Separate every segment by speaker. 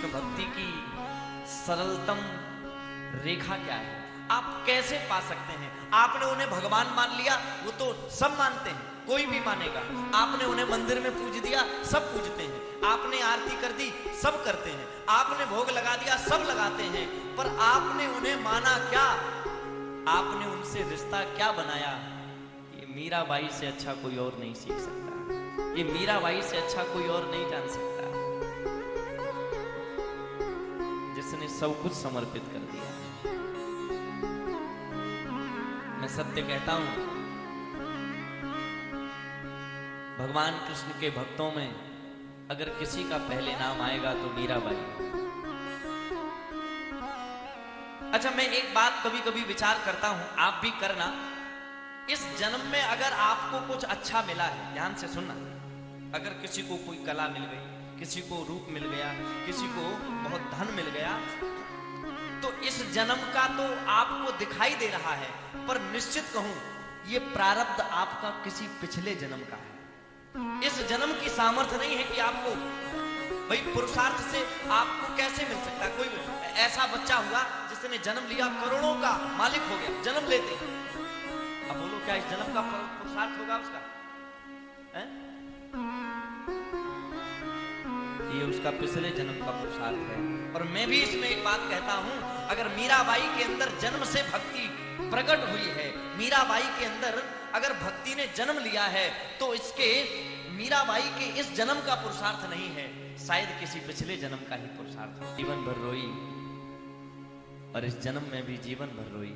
Speaker 1: कृष्ण भक्ति की सरलतम रेखा क्या है, आप कैसे पा सकते हैं। आपने उन्हें भगवान मान लिया, वो तो सब मानते हैं, कोई भी मानेगा। आपने उन्हें मंदिर में पूज दिया, सब पूजते हैं। आपने आरती कर दी, सब करते हैं। आपने भोग लगा दिया, सब लगाते हैं। पर आपने उन्हें माना क्या, आपने उनसे रिश्ता क्या बनाया, ये मीराबाई से अच्छा कोई और नहीं सीख सकता, ये मीराबाई से अच्छा कोई और नहीं जान सकता, जिसने सब कुछ समर्पित कर दिया। मैं सत्य कहता हूं, भगवान कृष्ण के भक्तों में अगर किसी का पहले नाम आएगा तो मीराबाई। अच्छा, मैं एक बात कभी कभी विचार करता हूं, आप भी करना। इस जन्म में अगर आपको कुछ अच्छा मिला है, ध्यान से सुनना, अगर किसी को कोई कला मिल गई, किसी को रूप मिल गया, किसी को बहुत धन मिल गया, तो इस जन्म का तो आपको दिखाई दे रहा है, पर निश्चित कहूं ये प्रारब्ध आपका किसी पिछले जन्म का है। इस जन्म की सामर्थ्य नहीं है कि आपको, भाई पुरुषार्थ से आपको कैसे मिल सकता है। कोई ऐसा बच्चा हुआ जिसने जन्म लिया, करोड़ों का मालिक हो गया जन्म लेते, अब बोलो क्या इस जन्म का पुरुषार्थ होगा उसका है? ये उसका पिछले जन्म का पुरुषार्थ है। और मैं भी इसमें एक बात कहता हूं, अगर मीराबाई के अंदर जन्म से भक्ति प्रकट हुई है, मीराबाई के अंदर अगर भक्ति ने जन्म लिया है, तो इसके मीराबाई के इस जन्म का पुरुषार्थ नहीं है, शायद किसी पिछले जन्म का ही पुरुषार्थ है। जीवन भर रोई और इस जन्म में भी जीवन भर रोई।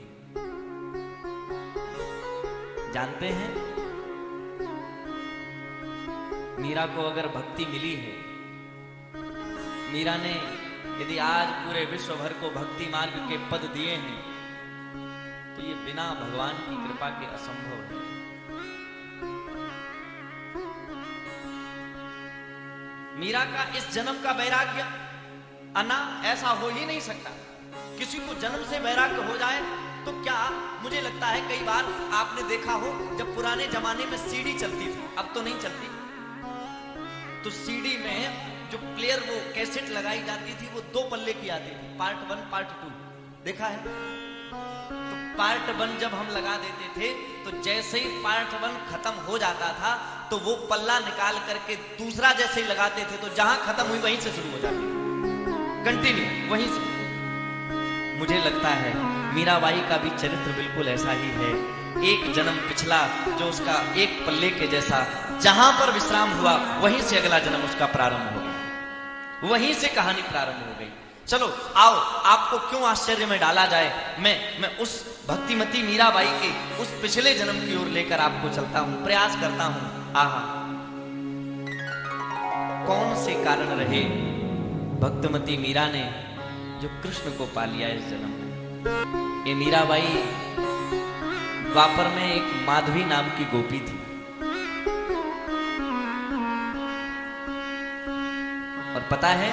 Speaker 1: जानते हैं, मीरा को अगर भक्ति मिली है, मीरा ने यदि आज पूरे विश्व भर को भक्ति मार्ग के पद दिए हैं, तो ये बिना भगवान की कृपा के असंभव है। मीरा का इस जन्म का वैराग्य अन्ना ऐसा हो ही नहीं सकता। किसी को जन्म से वैराग्य हो जाए तो क्या, मुझे लगता है कई बार आपने देखा हो, जब पुराने जमाने में सीडी चलती थी, अब तो नहीं चलती, तो सीडी में जो प्लेयर वो कैसेट लगाई जाती थी, वो 2 पल्ले की आती थी, पार्ट 1 पार्ट 2, देखा है? तो पार्ट 1 जब हम लगा देते थे, तो जैसे ही पार्ट 1 खत्म हो जाता था, तो वो पल्ला निकाल करके दूसरा जैसे ही लगाते थे, तो जहां खत्म हुई वहीं से शुरू हो जाती थी, कंटिन्यू वहीं से। मुझे लगता है मीराबाई का भी चरित्र बिल्कुल ऐसा ही है। एक जन्म पिछला जो उसका एक पल्ले के जैसा, जहां पर विश्राम हुआ वहीं से अगला जन्म उसका प्रारंभ हो गया, वहीं से कहानी प्रारंभ हो गई। चलो आओ, आपको क्यों आश्चर्य में डाला जाए, मैं उस भक्तिमती मीराबाई के उस पिछले जन्म की ओर लेकर आपको चलता हूं, प्रयास करता हूं। आहा, कौन से कारण रहे भक्तिमती मीरा ने जो कृष्ण को पा लिया इस जन्म में। ये मीराबाई द्वापर में एक माधवी नाम की गोपी थी, और पता है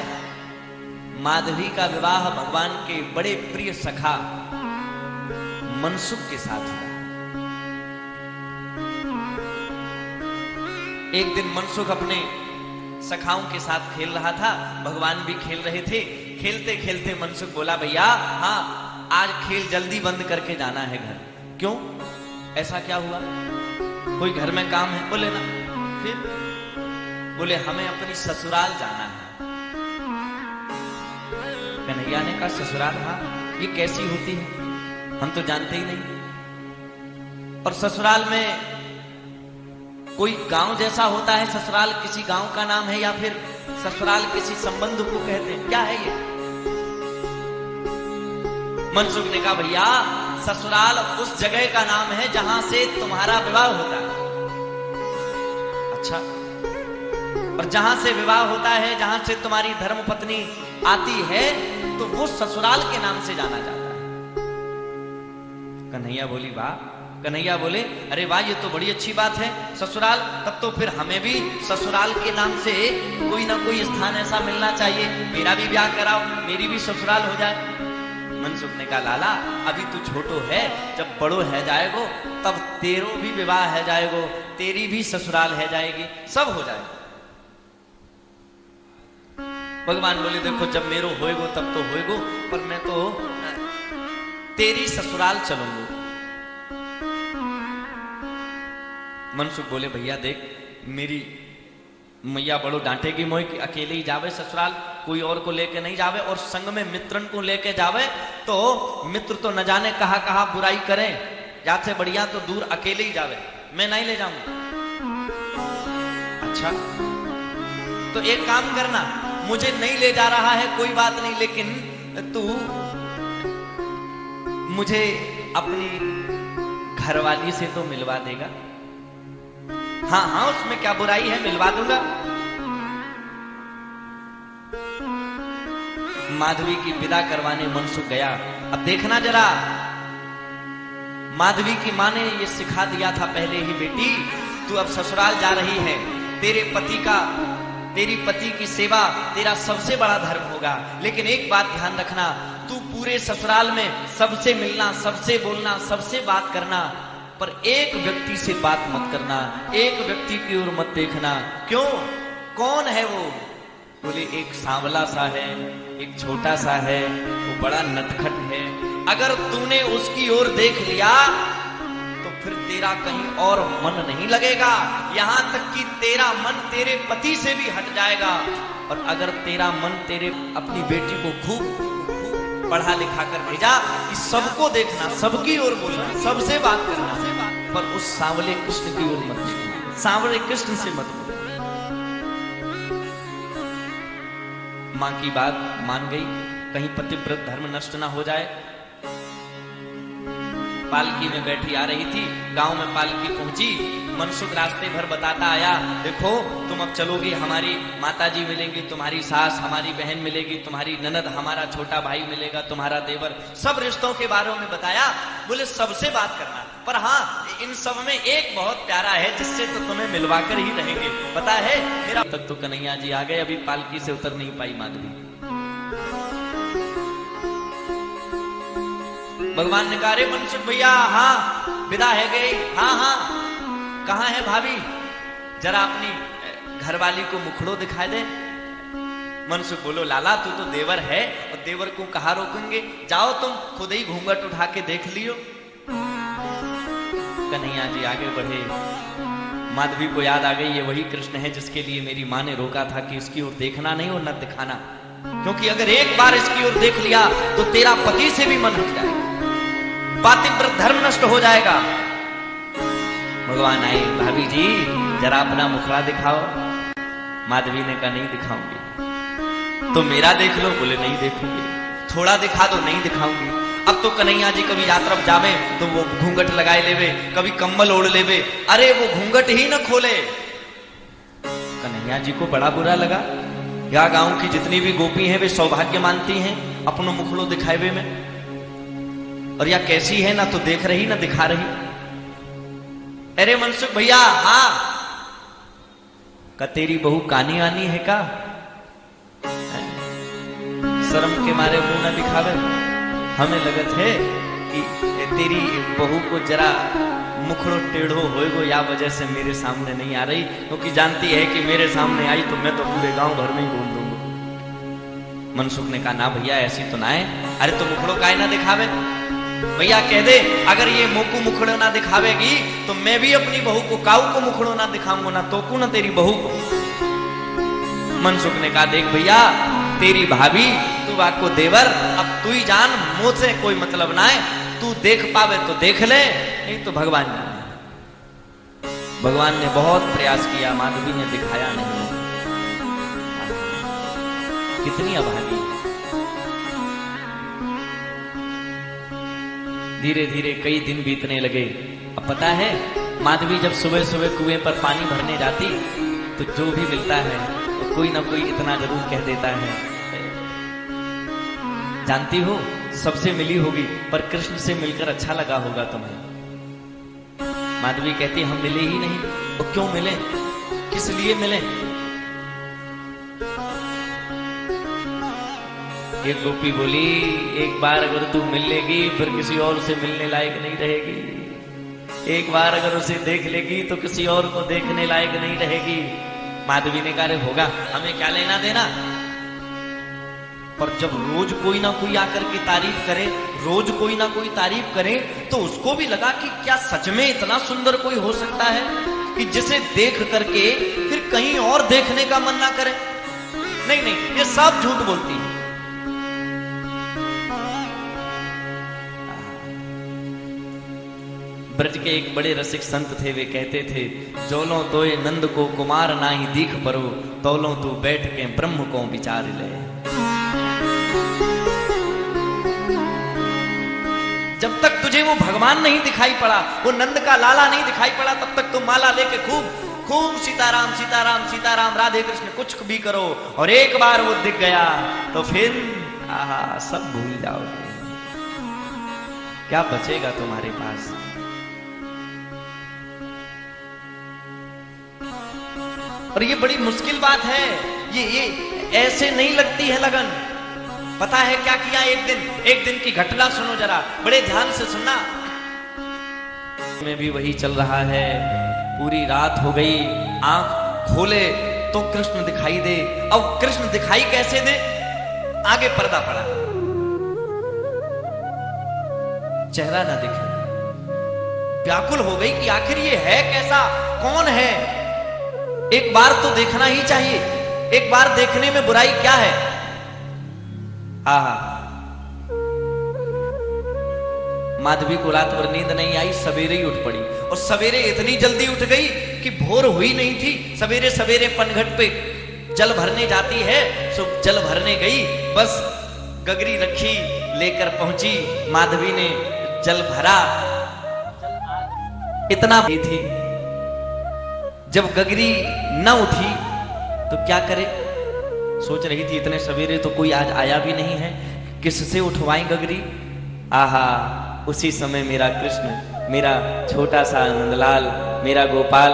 Speaker 1: माधवी का विवाह भगवान के बड़े प्रिय सखा मनसुख के साथ हुआ। एक दिन मनसुख अपने सखाओं के साथ खेल रहा था, भगवान भी खेल रहे थे। खेलते खेलते मनसुख बोला, भैया हाँ आज खेल जल्दी बंद करके जाना है घर। क्यों, ऐसा क्या हुआ, कोई घर में काम है? बोले ना, फिर बोले हमें अपनी ससुराल जाना है। कन्हैया ने कहा ससुराल, हाँ ये कैसी होती है, हम तो जानते ही नहीं। और ससुराल में कोई गांव जैसा होता है, ससुराल किसी गांव का नाम है, या फिर ससुराल किसी संबंध को कहते हैं, क्या है ये? मनसुख ने कहा भैया ससुराल उस जगह का नाम है जहां से तुम्हारा विवाह होता है। अच्छा, और जहां से विवाह होता है, जहां से तुम्हारी धर्मपत्नी आती है, तो वो ससुराल के नाम से जाना जाता है। कन्हैया बोली वाह, कन्हैया बोले अरे वाह ये तो बड़ी अच्छी बात है, ससुराल, तब तो फिर हमें भी ससुराल के नाम से कोई ना कोई स्थान ऐसा मिलना चाहिए, मेरा भी ब्याह कराओ, मेरी भी ससुराल हो जाए। मनसुख ने कहा लाला अभी तू छोटो है, जब बड़ो है जाएगो तब तेरो भी विवाह है जाएगो, तेरी भी ससुराल है जाएगी, सब हो जाएगा। भगवान बोले देखो जब मेरो होएगो तब तो होएगो, पर मैं तो तेरी ससुराल चलूंगा। मनसुख बोले भैया देख मेरी मैया बड़ो डांटेगी मोय कि अकेले ही जावे ससुराल, कोई और को लेके नहीं जावे, और संग में मित्रन को लेके जावे तो मित्र तो न जाने कहां कहां बुराई करें, या से बढ़िया तो दूर अकेले ही जावे, मैं नहीं ले जाऊंगा। अच्छा तो एक काम करना, मुझे नहीं ले जा रहा है कोई बात नहीं, लेकिन तू मुझे अपनी घरवाली से तो मिलवा देगा? हाँ हाँ उसमें क्या बुराई है, मिलवा दूंगा। माधवी की विदा करवाने मनसुख गया। अब देखना जरा, माधवी की माँ ने ये सिखा दिया था पहले ही, बेटी तू अब ससुराल जा रही है, तेरी पति की सेवा तेरा सबसे बड़ा धर्म होगा, लेकिन एक बात ध्यान रखना, तू पूरे ससुराल में सबसे मिलना, सबसे बोलना, सबसे बात करना, पर एक व्यक्ति से बात मत करना, एक व्यक्ति की ओर मत देखना। क्यों? कौन है वो? बोले एक सांवला सा है, एक छोटा सा है, वो बड़ा नटखट है, अगर तूने उसकी ओर देख लिया तो फिर तेरा कहीं और मन नहीं लगेगा, यहां तक कि तेरा मन तेरे पति से भी हट जाएगा। और अगर तेरा मन तेरे अपनी बेटी को खूब पढ़ा लिखा कर भेजा कि सबको देखना, सबकी ओर बोलना, सबसे बात करना, पर उस सांवले कृष्ण की ओर मत देखना, सांवले कृष्ण से मत बोलना। मां की बात मान गई, कहीं पतिव्रत धर्म नष्ट ना हो जाए। पालकी में बैठी आ रही थी, गांव में पालकी पहुंची, मनसुख रास्ते भर बताता आया, देखो तुम अब चलोगी, हमारी माताजी मिलेंगी, तुम्हारी सास, हमारी बहन मिलेगी, तुम्हारी ननद, हमारा छोटा भाई मिलेगा, तुम्हारा देवर, सब रिश्तों के बारे में बताया। बोले सबसे बात करना, पर हाँ इन सब में एक बहुत प्यारा है जिससे तो तुम्हें मिलवाकर ही रहेंगे, पता है मेरा। तक तो कन्हैया जी आ गए, अभी पालकी से उतर नहीं पाई माधवी। भगवान ने कहा रे मनसुख भैया, हाँ विदा है गई, हाँ हाँ कहाँ है भाभी, जरा अपनी घरवाली को मुखड़ो दिखाई दे। मनसुख बोलो लाला तू तो देवर है, और देवर को कहाँ रोकेंगे, जाओ तुम खुद ही घूंघट उठा के देख लियो। कन्हैया जी आगे बढ़े, माधवी को याद आ गई ये वही कृष्ण है जिसके लिए मेरी माँ ने रोका था कि इसकी ओर देखना नहीं और न दिखाना, क्योंकि अगर एक बार इसकी ओर देख लिया तो तेरा पति से भी मन हट जाएगा, पातिव्रत धर्म नष्ट हो जाएगा। भगवान आए, भाभी जी जरा अपना मुखड़ा दिखाओ। माधवी ने कहा नहीं दिखाऊंगी। तो मेरा देख लो, बोले नहीं देखूंगी। थोड़ा दिखा दो, नहीं दिखाऊंगी। अब तो कन्हैया जी कभी यात्रा जावे तो वो घूंघट लगाए लेवे, कभी कंबल ओढ़ लेवे, अरे वो घूंघट ही न खोले। कन्हैया जी को बड़ा बुरा लगा, या गांव की जितनी भी गोपी हैं वे सौभाग्य मानती हैं अपनो मुखड़ो दिखावे में, और या कैसी है ना तो देख रही ना दिखा रही। अरे मनसुख भैया, हाँ का तेरी बहू कानी आनी है का, शर्म के मारे मुंह ना दिखावे। हमें लगत है कि तेरी बहू को जरा मुखड़ो टेढ़ो होएगो, या वजह से मेरे सामने नहीं आ रही, क्योंकि जानती है कि मेरे सामने आई तो मैं तो पूरे गांव भर में ही बोल दूंगा। मनसुख ने कहा ना भैया ऐसी तो ना है। अरे तो मुखड़ो काहे ना दिखावे, भैया कह दे अगर ये मोकू मुखड़ो ना दिखावेगी तो मैं भी अपनी बहू को काऊ को मुखड़ो ना दिखाऊंगा, ना तोकू ना तेरी बहू को। मनसुख ने कहा देख भैया तेरी भाभी, तू वाको देवर, अब तू ही जान, मुझसे कोई मतलब ना है, तू देख पावे तो देख ले, नहीं तो भगवान जाने। भगवान ने बहुत प्रयास किया, माधवी ने दिखाया नहीं। कितनी अभागी। धीरे धीरे कई दिन बीतने लगे। अब पता है माधवी जब सुबह सुबह कुएं पर पानी भरने जाती तो जो भी मिलता है तो कोई ना कोई इतना जरूर कह देता है, जानती हो सबसे मिली होगी पर कृष्ण से मिलकर अच्छा लगा होगा तुम्हें। माधवी कहती हम मिले ही नहीं। तो क्यों मिले, किस लिए मिले? एक गोपी बोली एक बार अगर तू मिल लेगी फिर किसी और से मिलने लायक नहीं रहेगी, एक बार अगर उसे देख लेगी तो किसी और को देखने लायक नहीं रहेगी। माधवी ने कहा होगा, हमें क्या लेना देना, पर जब रोज कोई ना कोई आकर के तारीफ करे, रोज कोई ना कोई तारीफ करे, तो उसको भी लगा कि क्या सच में इतना सुंदर कोई हो सकता है कि जिसे देख करके फिर कहीं और देखने का मन ना करे। नहीं नहीं, ये सब झूठ बोलती है। ब्रज के एक बड़े रसिक संत थे, वे कहते थे, जोलो तो ये नंद को कुमार ना ही दीख परो, तोलो तू बैठ के ब्रह्म को विचार ले। जब तक तुझे वो भगवान नहीं दिखाई पड़ा, वो नंद का लाला नहीं दिखाई पड़ा, तब तक तुम माला लेके खूब खूब सीताराम सीताराम सीताराम राधे कृष्ण कुछ भी करो, और एक बार वो दिख गया तो फिर आहा सब भूल जाओगे। क्या बचेगा तुम्हारे पास? और ये बड़ी मुश्किल बात है, ये ऐसे नहीं लगती है लगन। पता है क्या किया? एक दिन की घटना सुनो जरा, बड़े ध्यान से सुनना। में भी वही चल रहा है, पूरी रात हो गई, आंख खोले तो कृष्ण दिखाई दे। अब कृष्ण दिखाई कैसे दे? आगे पर्दा पड़ा, चेहरा ना दिखे। व्याकुल हो गई कि आखिर ये है कैसा, कौन है? एक बार तो देखना ही चाहिए, एक बार देखने में बुराई क्या है? आहा, माधवी को रात भर नींद नहीं आई, सवेरे ही उठ पड़ी, और सवेरे इतनी जल्दी उठ गई कि भोर हुई नहीं थी। सवेरे सवेरे पनघट पे जल भरने जाती है, सो जल भरने गई, बस गगरी रखी, लेकर पहुंची, माधवी ने जल भरा, इतना भी थी। जब गगरी न उठी तो क्या करे? सोच रही थी इतने सवेरे तो कोई आज आया भी नहीं है, किससे उठवाएं गगरी? आहा, उसी समय मेरा कृष्ण, मेरा छोटा सा नंदलाल, मेरा गोपाल,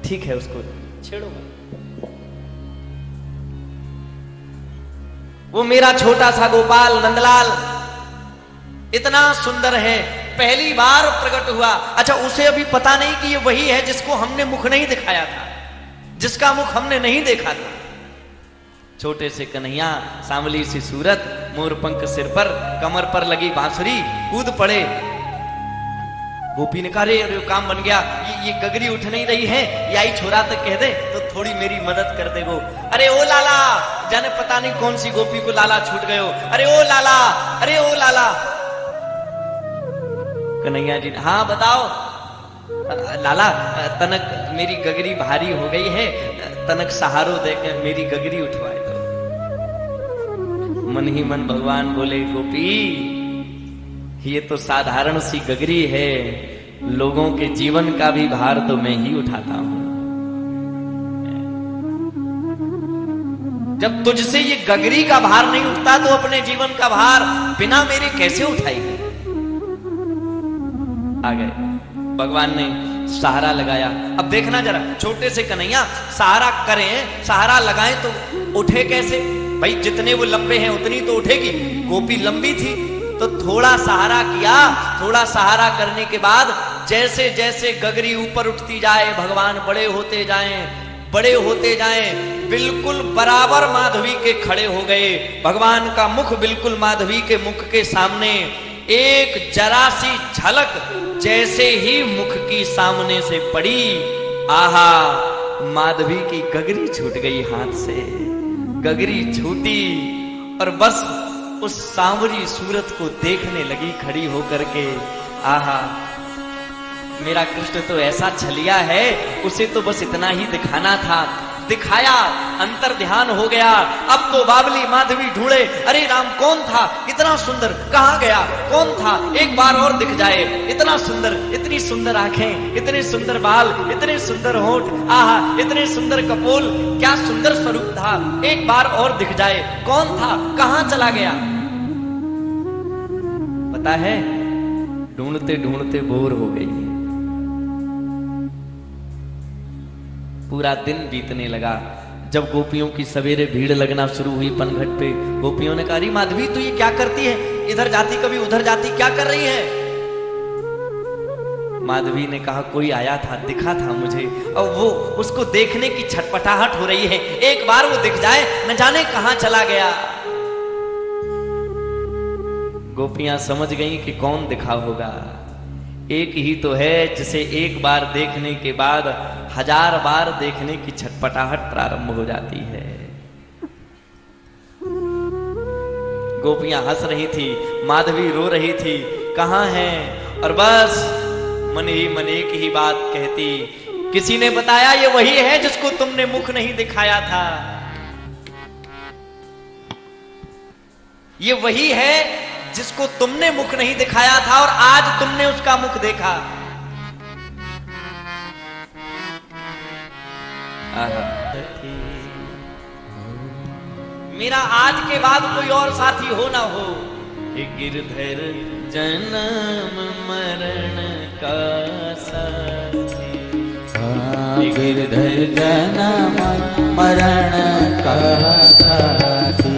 Speaker 1: ठीक है उसको छेड़ो, वो मेरा छोटा सा गोपाल नंदलाल इतना सुंदर है, पहली बार प्रकट हुआ। अच्छा, उसे अभी पता नहीं कि ये वही है जिसको हमने मुख नहीं दिखाया था, जिसका मुख हमने नहीं देखा था। छोटे से कन्हैया, सांवली सी सूरत, मोर पंख सिर पर, कमर पर लगी बांसुरी, कूद पड़े। गोपी ने कहा, अरे काम बन गया, ये गगरी उठ नहीं रही है, ये आई छोरा तक कह दे तो थोड़ी मेरी मदद कर दे। वो अरे ओ लाला, जाने पता नहीं कौन सी गोपी को लाला छूट गयो, अरे ओ लाला, अरे ओ लाला। कन्हैया जी, हाँ बताओ लाला, तनक मेरी गगरी भारी हो गई है, तनक सहारो देकर मेरी गगरी उठवाए दो। मन ही मन भगवान बोले, गोपी ये तो साधारण सी गगरी है, लोगों के जीवन का भी भार तो मैं ही उठाता हूं। जब तुझसे ये गगरी का भार नहीं उठता तो अपने जीवन का भार बिना मेरे कैसे उठाएगी? आ गए, भगवान ने सहारा लगाया। अब देखना जरा, छोटे से कन्हैया सहारा करें, सहारा लगाएं तो उठे कैसे? भाई जितने वो लंबे हैं उतनी तो उठेगी, गोपी लंबी थी तो थोड़ा सहारा किया। थोड़ा सहारा करने के बाद जैसे जैसे गगरी ऊपर उठती जाए, भगवान बड़े होते जाएं, बड़े होते जाएं, बिल्कुल बराबर माधवी के खड़े हो गए। भगवान का मुख बिल्कुल माधवी के मुख के सामने, एक जरा सी झलक जैसे ही मुख की सामने से पड़ी, आहा, माधवी की गगरी छूट गई हाथ से। गगरी छूटी और बस उस सांवरी सूरत को देखने लगी खड़ी होकर के। आहा, मेरा कृष्ण तो ऐसा छलिया है, उसे तो बस इतना ही दिखाना था, दिखाया, अंतर ध्यान हो गया। अब तो बाबली माधवी ढूंढे, अरे राम कौन था इतना सुंदर, कहां गया, कौन था, एक बार और दिख जाए, इतना सुंदर, इतनी सुंदर आंखें, इतने सुंदर बाल, इतने सुंदर होंठ, आहा, इतने सुंदर कपोल, क्या सुंदर स्वरूप था, एक बार और दिख जाए, कौन था, कहां चला गया? पता है, ढूंढते ढूंढते बोर हो गई। पूरा दिन बीतने लगा। जब गोपियों की सवेरे भीड़ लगना शुरू हुई पनघट पे, गोपियों ने कहा, अरे माधवी तू ये क्या करती है, इधर जाती कभी उधर जाती, क्या कर रही है? माधवी ने कहा, कोई आया था, दिखा था मुझे, और वो उसको देखने की छटपटाहट हो रही है, एक बार वो दिख जाए, न जाने कहां चला गया। गोपियां समझ गई कि कौन दिखा होगा। एक ही तो है जिसे एक बार देखने के बाद 1000 बार देखने की छटपटाहट प्रारंभ हो जाती है। गोपियां हंस रही थी, माधवी रो रही थी, कहां है? और बस मन ही मन एक ही बात कहती, किसी ने बताया ये वही है जिसको तुमने मुख नहीं दिखाया था। ये वही है जिसको तुमने मुख नहीं दिखाया था और आज तुमने उसका मुख देखा। मेरा आज के बाद कोई और साथी हो ना हो, गिरधर जन्म मरण का साथी,
Speaker 2: गिरधर जन्म मरण का साथी,